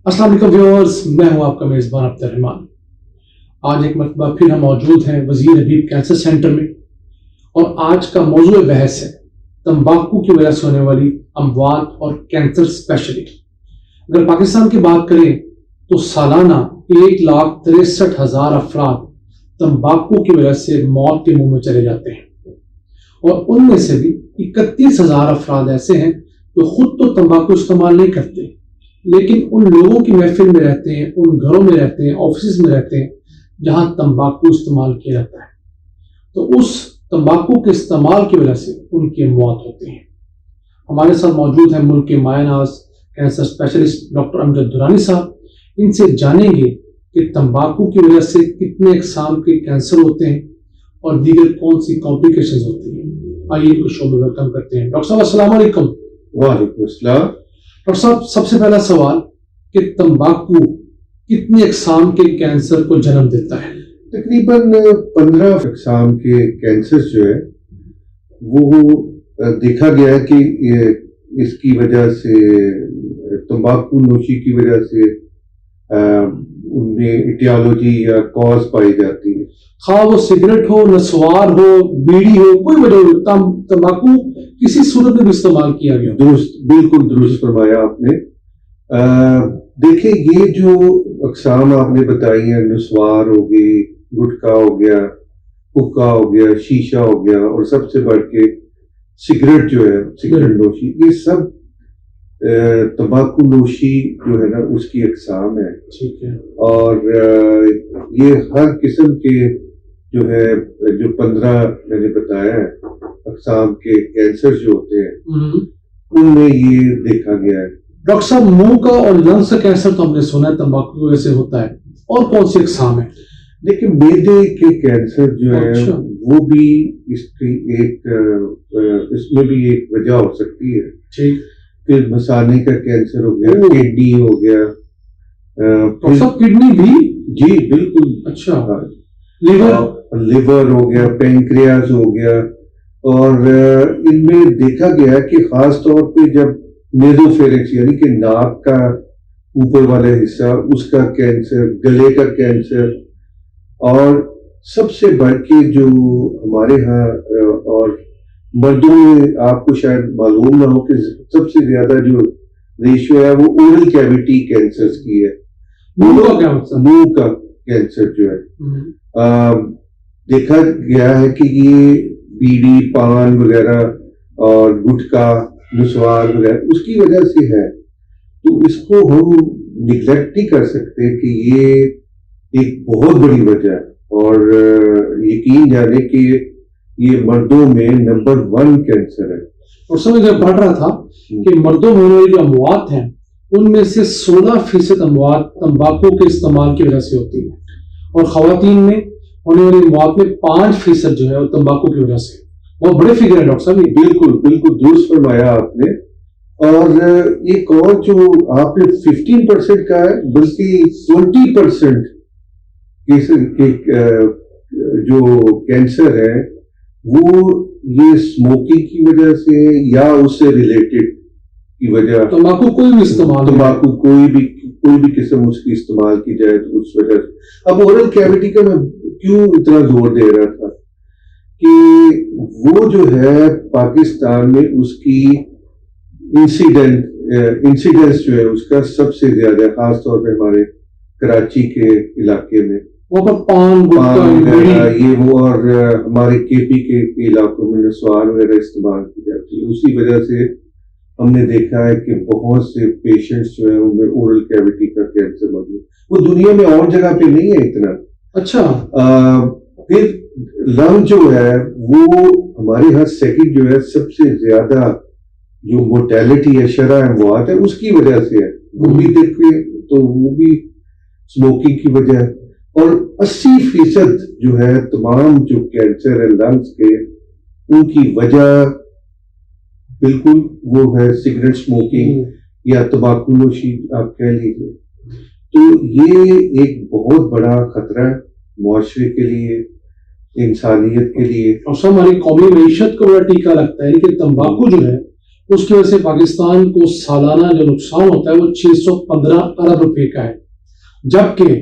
السلام علیکم ویورز، میں ہوں آپ کا میزبان عبد الرحمان۔ آج ایک مرتبہ پھر ہم موجود ہیں وزیر حبیب کینسر سینٹر میں، اور آج کا موضوع بحث ہے تمباکو کی وجہ سے ہونے والی اموات اور کینسر اسپیشلی۔ اگر پاکستان کی بات کریں تو سالانہ 1,63,000 افراد تمباکو کی وجہ سے موت کے منہ میں چلے جاتے ہیں، اور ان میں سے بھی 31,000 افراد ایسے ہیں جو خود تو تمباکو استعمال نہیں کرتے، لیکن ان لوگوں کی محفل میں رہتے ہیں، ان گھروں میں رہتے ہیں، آفیسز میں رہتے ہیں جہاں تمباکو استعمال کیا جاتا ہے، تو اس تمباکو کے استعمال کی وجہ سے ان کی موت ہوتی ہے۔ ہمارے ساتھ موجود ہیں ملک کے مایہ ناز کینسر اسپیشلسٹ ڈاکٹر امجد درانی صاحب۔ ان سے جانیں گے کہ تمباکو کی وجہ سے کتنے اقسام کے کینسر ہوتے ہیں اور دیگر کون سی کمپلیکیشنز ہوتی ہیں۔ آئیے ان کو شو میں ویلکم کرتے ہیں۔ ڈاکٹر صاحب السلام علیکم۔ وعلیکم السلام۔ ڈاکٹر صاحب، سب سے پہلا سوال کہ تمباکو کتنی اقسام کے کینسر کو جنم دیتا ہے؟ تقریباً 15 اقسام کے کینسر جو ہے وہ دیکھا گیا ہے کہ اس کی وجہ سے تمباکو نوشی کی وجہ سے ان میں ایٹیالوجی یا کاز پائی جاتی ہے، خواہ وہ سگریٹ ہو، نسوار ہو، بیڑی ہو، کوئی وجہ ہو، تمباکو کسی صورت میں بھی استعمال کیا گیا۔ درست، بالکل درست فرمایا آپ نے۔ دیکھیں، یہ جو اقسام آپ نے بتائی ہیں، نسوار ہو گئی، گٹکا ہو گیا، حکا ہو گیا، شیشہ ہو گیا، اور سب سے بڑھ کے سگریٹ جو ہے، سگریٹ نوشی، یہ سب تمباکو نوشی جو ہے نا اس کی اقسام ہے۔ ٹھیک ہے۔ اور یہ ہر قسم کے جو ہے جو 15 میں نے بتایا ہے اقسام کے کینسر جو ہوتے ہیں ان میں یہ دیکھا گیا ہے۔ ڈاکٹر صاحب، منہ کا اور لنگس کا کینسر تو ہم نے سنا ہے تمباکو کی وجہ سے ہوتا ہے، اور کون سی اقسام ہے؟ لیکن معدے کے کینسر جو ہے وہ بھی اس کی اس میں بھی ایک وجہ ہو سکتی ہے۔ ٹھیک۔ پھر مثانے کا کینسر ہو گیا، کڈنی ہو گیا۔ ڈاکٹر صاحب، کڈنی بھی؟ جی بالکل۔ اچھا۔ لیور ہو گیا، پینکریاز ہو گیا، اور ان میں دیکھا گیا کہ خاص طور پہ جب نیزوفیرنکس یعنی کہ ناک کا اوپر والا حصہ اس کا کینسر، گلے کا کینسر، اور سب سے بڑھ کے جو ہمارے ہاں اور مردوں میں آپ کو شاید معلوم نہ ہو کہ سب سے زیادہ جو ریشو ہے وہ اورل کیویٹی کینسرز کی ہے۔ منہ کا کینسر جو ہے دیکھا گیا ہے کہ یہ بیڑی، پان وغیرہ اور گٹکا، نسوار وغیرہ اس کی وجہ سے ہے، تو اس کو ہم نگلیکٹ نہیں کر سکتے کہ یہ ایک بہت بڑی وجہ ہے، اور یقین جانے کہ یہ مردوں میں نمبر 1 کینسر ہے۔ اور سب میں پڑھ رہا تھا کہ مردوں میں ہونے والی جو اموات ہیں ان میں سے 16% اموات تمباکو کے استعمال کی وجہ سے ہوتی ہیں، اور خواتین میں ہونے والی اموات میں 5% جو ہے وہ تمباکو کی وجہ سے۔ بہت بڑے فگر ہے ڈاکٹر صاحب۔ بالکل بالکل درست فرمایا آپ نے۔ اور ایک اور جو آپ نے 15% کا ہے، بلکہ 20% جو کینسر ہے وہ یہ اسموکنگ کی وجہ سے یا اس سے ریلیٹڈ کی وجہ، تمباکو کوئی بھی استعمال، تمباکو کوئی بھی قسم اس کی استعمال کی جائے تو اس وجہ سے۔ اب اورل کیویٹی کا میں کیوں اتنا زور دے رہا تھا کہ وہ جو ہے پاکستان میں اس کی انسیڈنس جو ہے اس کا سب سے زیادہ، خاص طور پہ ہمارے کراچی کے علاقے میں وہاں پر پان وغیرہ یہ وہ، اور ہمارے کے پی کے علاقوں میں نسوار وغیرہ استعمال کی جاتی ہے۔ اسی وجہ سے ہم نے دیکھا ہے کہ بہت سے پیشنٹس جو ہیں ان میں اورل کیویٹی کا کینسر موجود ہے۔ وہ دنیا میں اور جگہ پہ نہیں ہے اتنا۔ اچھا۔ پھر لنگ جو ہے وہ ہمارے ہاں سیکنڈ جو ہے سب سے زیادہ جو موٹیلٹی ہے، شرح اموات ہے، اس کی وجہ سے ہے۔ وہ بھی دیکھیں تو وہ بھی اسموکنگ کی وجہ ہے، اور 80% جو ہے تمام جو کینسر ہے لنگس کے ان کی وجہ بالکل وہ ہے سگریٹ اسموکنگ یا تمباکو نوشی آپ کہہ لیجیے۔ تو یہ ایک بہت بڑا خطرہ ہے معاشرے کے لیے، انسانیت کے لیے، اور سب ہماری قومی معیشت کو بڑا ٹیکا لگتا ہے کہ تمباکو جو ہے اس کی وجہ سے پاکستان کو سالانہ جو نقصان ہوتا ہے وہ 615 ارب روپے کا ہے، جبکہ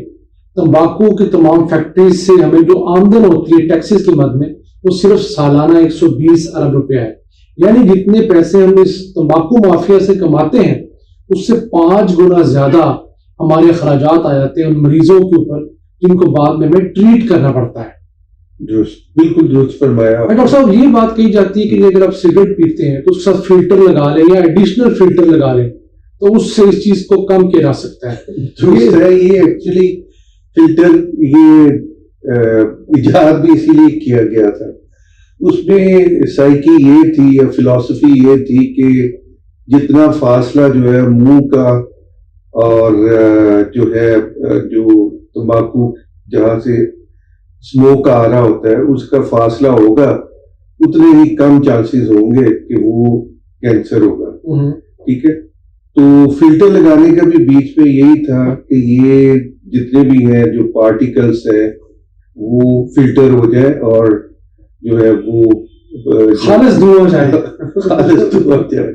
تمباکو کی تمام فیکٹریز سے ہمیں جو آمدن ہوتی ہے ٹیکسز کی مد میں وہ صرف سالانہ 120 ارب روپے ہے، یعنی جتنے پیسے ہم اس تمباکو مافیا سے کماتے ہیں اس سے 5 گنا زیادہ ہمارے اخراجات آ جاتے ہیں ان مریضوں کے اوپر جن کو بعد میں ہمیں ٹریٹ کرنا پڑتا ہے۔ درست، بالکل درست فرمایا۔ ڈاکٹر صاحب یہ بات کہی جاتی ہے کہ اگر آپ سگریٹ پیتے ہیں تو اس کے ساتھ فلٹر لگا لیں یا ایڈیشنل فلٹر لگا لیں تو اس سے اس چیز کو کم کیا جا سکتا ہے۔ درست ہے، یہ ایکچولی فلٹر یہ ایجاد بھی اسی لیے کیا گیا تھا، اس میں سائیکی یہ تھی یا فلسفی یہ تھی کہ جتنا فاصلہ جو ہے منہ کا اور جو ہے جو تمباکو جہاں سے اسموک آ رہا ہوتا ہے اس کا فاصلہ ہوگا اتنے ہی کم چانسز ہوں گے کہ وہ کینسر ہوگا، ٹھیک ہے۔ تو فلٹر لگانے کا بھی بیچ میں یہی تھا کہ یہ جتنے بھی ہیں جو پارٹیکلز ہیں وہ فلٹر ہو جائے اور جو ہے وہ خالص دور ہو جائے، خالص دور ہو جائے،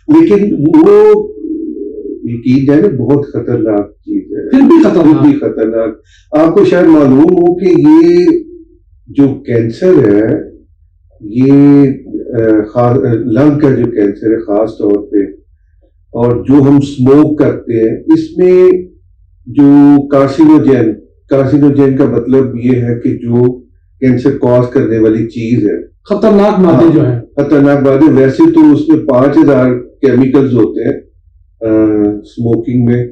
لیکن وہ یقین جائے نا بہت خطرناک چیز ہے، پھر بھی خطرناک۔ آپ کو شاید معلوم ہو کہ یہ جو کینسر ہے یہ لنگ کا جو کینسر ہے خاص طور پہ، اور جو ہم اسموک کرتے ہیں اس میں جو کارسینوجین کا مطلب یہ ہے کہ جو کینسر کاز کرنے والی چیز ہے، خطرناک مادے جو ہیں، خطرناک مادے، ویسے تو اس میں 5000 کیمیکلز ہوتے ہیں اسموکنگ میں،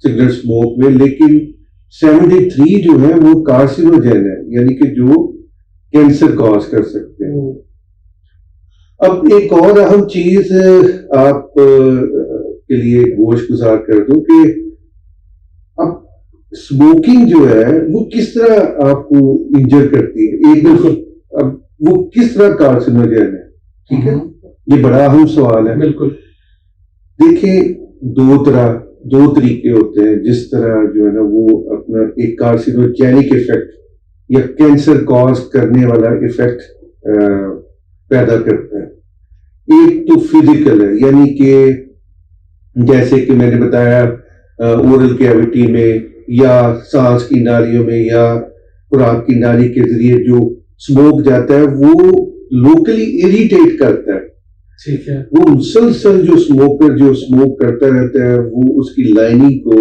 سگریٹ اسموک میں، لیکن 73 جو ہے وہ کارسینوجین ہے، یعنی کہ جو کینسر کاز کر سکتے ہیں۔ اب ایک اور اہم چیز آپ کے لیے گوش گزار کر دوں کہ اب اسموکنگ جو ہے وہ کس طرح آپ کو انجر کرتی ہے، اب وہ کس طرح کارسینوجین ہے، ٹھیک ہے، یہ بڑا اہم سوال ہے۔ بالکل دیکھیں دو طریقے ہوتے ہیں جس طرح جو ہے نا وہ اپنا ایک کارسینوجینک ایفیکٹ یا کینسر کاز کرنے والا ایفیکٹ پیدا کرتا ہے۔ ایک تو فزیکل ہے، یعنی کہ جیسے کہ میں نے بتایا اورل کیویٹی میں یا سانس کی نالیوں میں یا خوراک کی نالی کے ذریعے جو اسموک جاتا ہے وہ لوکلی اریٹیٹ کرتا ہے، ٹھیک ہے، وہ مسلسل جو اسموکر جو اسموک کرتا رہتا ہے وہ اس کی لائننگ کو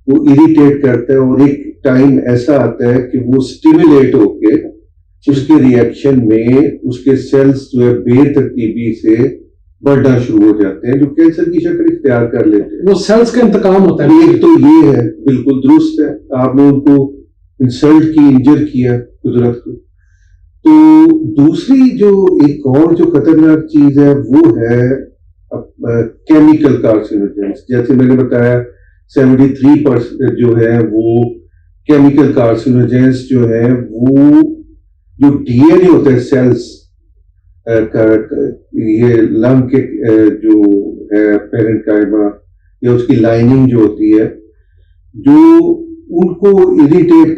وہ اریٹیٹ کرتا ہے، اور ایک ٹائم ایسا آتا ہے کہ وہ سٹیمولیٹ ہو کے اس کے ریئیکشن میں اس کے سیلز جو ہے بے ترتیبی سے بڑھنا شروع ہو جاتے ہیں جو کینسر کی شکل اختیار کر لیتے ہیں۔ وہ سیلز کا انتقام ہوتا ہے۔ ایک تو یہ ہے، بالکل درست ہے، آپ نے ان کو انسلٹ کی، انجر کیا قدرت کو۔ تو دوسری جو ایک اور جو خطرناک چیز ہے وہ ہے کیمیکل کارسینوجنس، جیسے میں نے بتایا 73% جو ہے وہ کیمیکل کارسینوجنس جو ہے وہ جو ڈی این اے ہوتا ہے سیلز کا، یہ لنگ کے جو ہے پیرنٹ کائما یا اس کی لائننگ جو ہوتی ہے، جو ان کو اریٹیٹ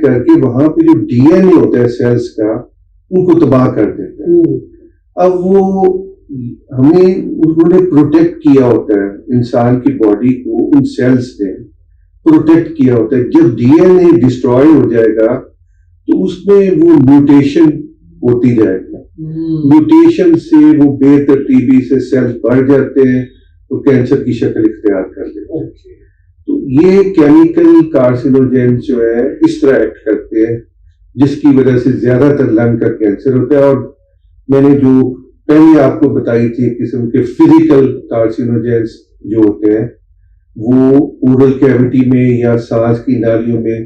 کر کے وہاں پہ جو ڈی این اے ہوتا ہے سیلز کا ان کو تباہ کر دیتا ہے۔ اب وہ ہمیں انہوں نے پروٹیکٹ کیا ہوتا ہے، انسان کی باڈی کو ان سیلز نے پروٹیکٹ کیا ہوتا ہے۔ جب ڈی این اے ڈسٹروائے ہو جائے گا تو اس میں وہ میوٹیشن ہوتی جائے گا، میوٹیشن سے وہ بے ترتیبی سے سیلز بڑھ جاتے ہیں تو کینسر کی شکل اختیار کر لیتے ہیں۔ تو یہ کیمیکل کارسینوجین جو ہے اس طرح ایکٹ کرتے ہیں جس کی وجہ سے زیادہ تر لنگ کا کینسر ہوتا ہے۔ اور میں نے جو پہلے آپ کو بتائی تھی قسم کے فزیکل کارسینوجینس جو ہوتے ہیں وہ اورل کیویٹی میں یا سانس کی نالیوں میں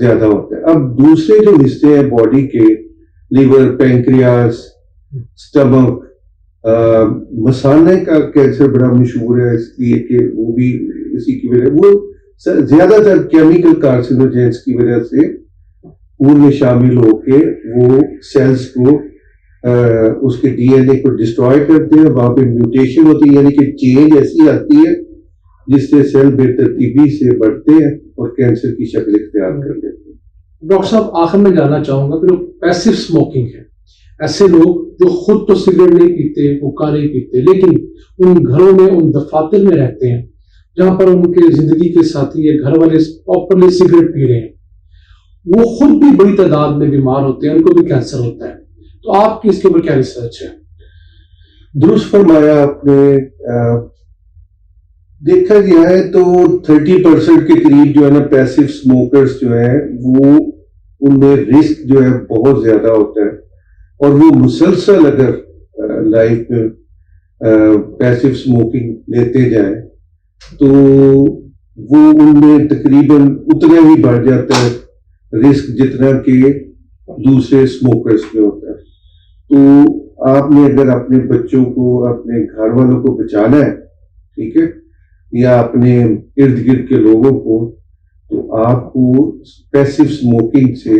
زیادہ ہوتا ہے۔ اب دوسرے جو حصے ہیں باڈی کے، لیور، پینکریاس، سٹمک، مثانے کا کینسر بڑا مشہور ہے اس لیے کہ وہ بھی اسی کی وجہ، وہ زیادہ تر کیمیکل کارسینوجینس کی وجہ سے خون میں شامل ہو کے وہ سیلز کو اس کے ڈی این اے کو ڈسٹروائے کرتے ہیں، وہاں پہ میوٹیشن ہوتی ہے، یعنی کہ چینج ایسی آتی ہے جس سے سیل بے ترتیبی سے بڑھتے ہیں اور کینسر کی شکل اختیار کر لیتے ہیں۔ ڈاکٹر صاحب آخر میں جاننا چاہوں گا کہ جو پیسو اسموکنگ ہے، ایسے لوگ جو خود تو سگریٹ نہیں پیتے، حقہ نہیں پیتے، لیکن ان گھروں میں، ان دفاتر میں رہتے ہیں جہاں پر ان کے زندگی کے ساتھی یا گھر والے پراپرلی سگریٹ پی رہے ہیں، وہ خود بھی بڑی تعداد میں بیمار ہوتے ہیں، ان کو بھی کینسر ہوتا ہے. تو آپ کی اس کے اوپر کیا ریسرچ ہے؟ درست فرمایا آپ نے. دیکھا گیا ہے تو 30% کے قریب جو ہے نا پیسو اسموکرز جو ہیں وہ ان میں رسک جو ہے بہت زیادہ ہوتا ہے، اور وہ مسلسل اگر لائف میں پیسو اسموکنگ لیتے جائیں تو وہ ان میں تقریباً اتنا ہی بڑھ جاتا ہے رسک جتنا کہ دوسرے اسموکرز میں ہوتا ہے. تو آپ نے اگر اپنے بچوں کو، اپنے گھر والوں کو بچانا ہے، ٹھیک ہے، یا اپنے ارد گرد کے لوگوں کو، تو آپ کو پیسو اسموکنگ سے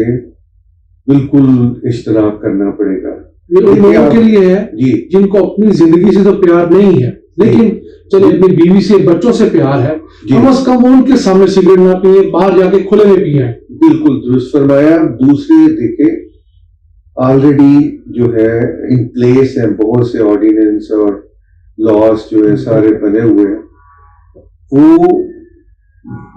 بالکل اجتناب کرنا پڑے گا. یہ ان لوگوں کے لیے ہے جی جن کو اپنی زندگی سے تو پیار نہیں ہے، لیکن چلے اپنی بیوی سے، بچوں سے پیار ہے، کم از کم ان کے سامنے سگریٹ نہ پیئے، باہر جا کے کھلے میں پیئے. بالکل درست فرمایا. دوسرے دیکھیں آلریڈی جو ہے ان پلیس ہیں بہت سے آرڈیننس اور لاس جو ہے سارے بنے ہوئے ہیں. وہ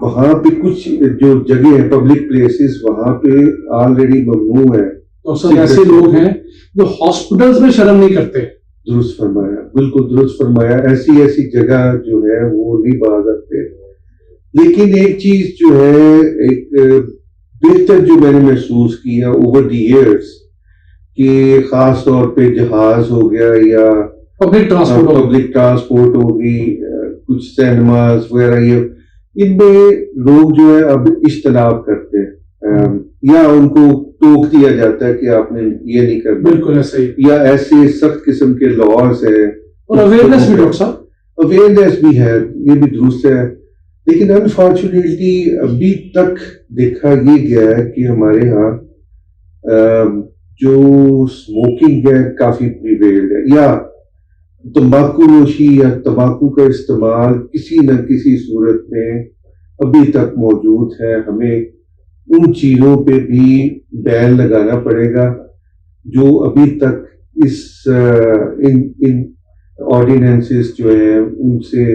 وہاں پہ کچھ جو جگہ ہیں پبلک پلیسز وہاں پہ آلریڈی ممنوع ہے. تو سب ایسے لوگ ہیں جو ہاسپٹلز میں شرم نہیں کرتے. درست فرمایا، بالکل درست فرمایا. ایسی جگہ جو ہے وہ نہیں باز آتے. لیکن ایک چیز جو ہے، ایک بہتر جو میں نے محسوس کیا اوور دی ایئرس، کہ خاص طور پہ جہاز ہو گیا یا پبلک ٹرانسپورٹ ہوگی، کچھ سینماز وغیرہ، یہ ان میں لوگ جو ہے اب اجتناب کرتے ہیں، یا ان کو ٹوک دیا جاتا ہے کہ آپ نے یہ نہیں کرنا. بالکل ایسا ہی. یا ایسے سخت قسم کے لاز ہیں، اور اویئرنیس بھی ڈاکٹر صاحب، اویئرنیس بھی ہے، یہ بھی درست ہے. لیکن انفارچونیٹلی ابھی تک دیکھا یہ گیا ہے کہ ہمارے ہاں جو اسموکنگ ہے کافی پریویلڈ ہے، یا تمباکو نوشی یا تمباکو کا استعمال کسی نہ کسی صورت میں ابھی تک موجود ہے. ہمیں ان چیزوں پہ بھی بین لگانا پڑے گا جو ابھی تک ان آرڈیننسز جو ہیں ان سے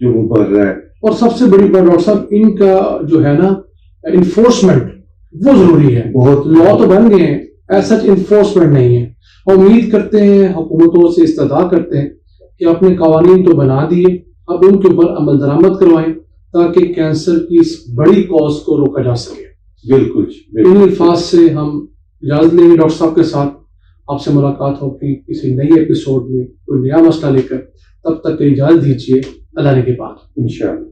جو مبرہ ہے. اور سب سے بڑی بات ڈاکٹر صاحب، ان کا جو ہے نا انفورسمنٹ وہ ضروری ہے. بہت لا تو بن گئے ہیں، ایسا انفورسمنٹ نہیں ہے. امید کرتے ہیں، حکومتوں سے استدعا کرتے ہیں کہ اپنے قوانین تو بنا دیے، اب ان کے اوپر عمل درآمد کروائیں تاکہ کینسر کی اس بڑی کاز کو روکا جا سکے. بالکل. ان الفاظ سے ہم اجازت لیں گے ڈاکٹر صاحب کے ساتھ. آپ سے ملاقات ہوگی کسی نئی ایپیسوڈ میں کوئی نیا مسئلہ لے کر. تب تک اجازت دیجیے. اللہ نے کے بعد انشاءاللہ.